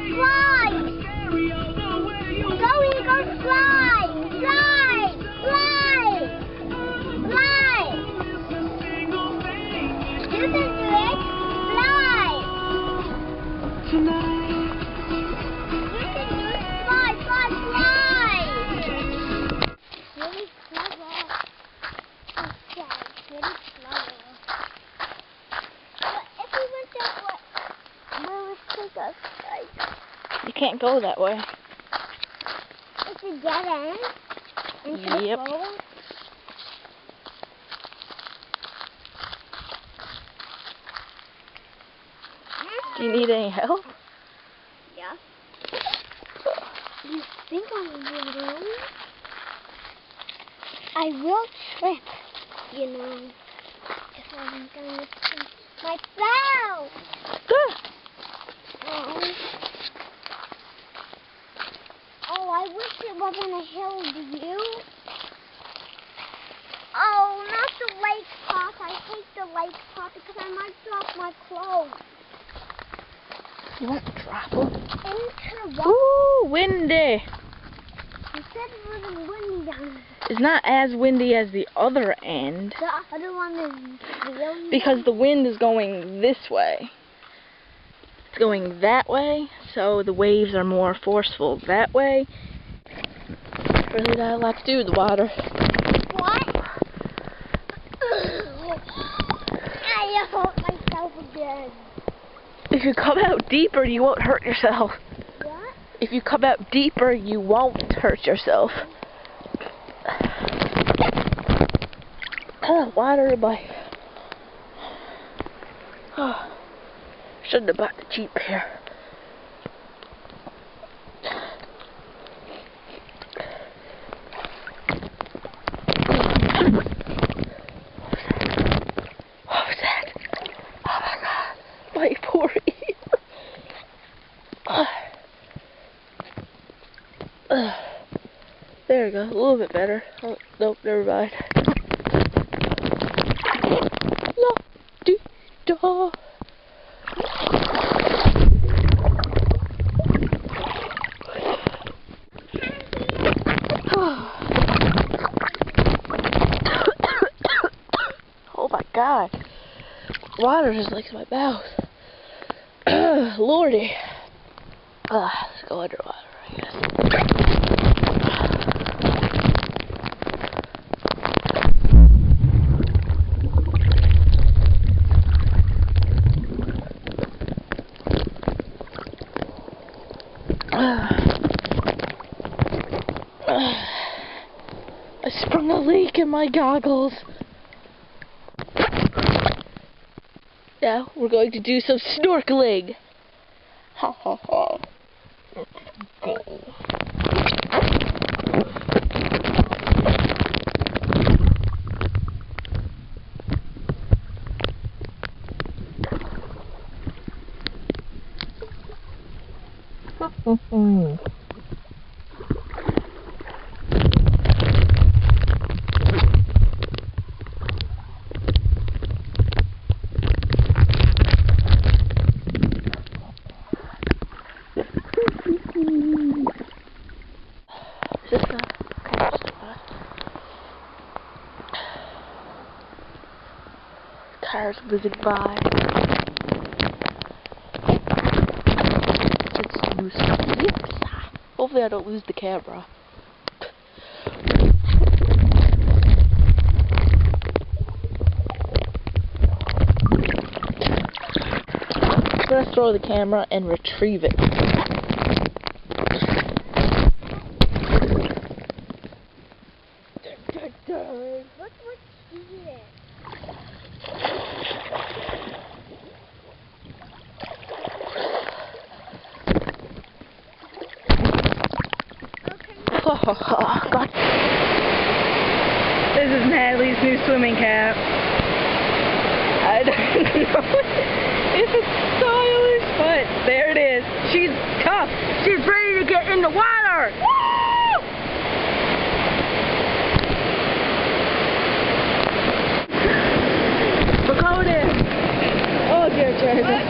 Fly! Go, eagle, fly! Fly! Fly! Fly! You can do it! Fly! You can do it! Fly, fly, fly! Really clever. Okay, really clever. But if we went that way, where would it take us? You can't go that way. It's a dead end? And Yep. forward? Do you need any help? Yeah. You think I'm alone? I will trip, you know, if I'm going to trip myself. Oh, I wish it wasn't a hill, do you? Oh, not the lake top. I hate the lake top because I might drop my clothes. You won't drop them. Into what? Ooh, windy. You said it wasn't windy down there. It's not as windy as the other end. The other one is really Because the wind is going this way. It's going that way, so the waves are more forceful that way. Really not a lot to do with the water. What? I hurt myself again. If you come out deeper, you won't hurt yourself. What? If you come out deeper, you won't hurt yourself. Water in my... Shouldn't have bought the cheap pair. What was that? Oh my god. My poor ear. There we go. A little bit better. Oh, nope, never mind. La-dee-da. Oh my god. Water just licks my mouth. Lordy. Let's go underwater, I guess. I sprung a leak in my goggles. Now we're going to do some snorkeling. Ha ha ha. Cars whizzing by. Let's do some flips. Hopefully I don't lose the camera. I'm gonna throw the camera and retrieve it. Look what's here. This is Natalie's new swimming cap. I don't know if it's stylish, but there it is. She's tough. She's ready to get in the water. Woo! We're going in. Oh, dear Jesus.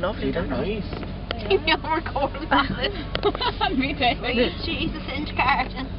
lovely, They're don't they? nice. You know I'm recording this. Me too. She used to sit in carton.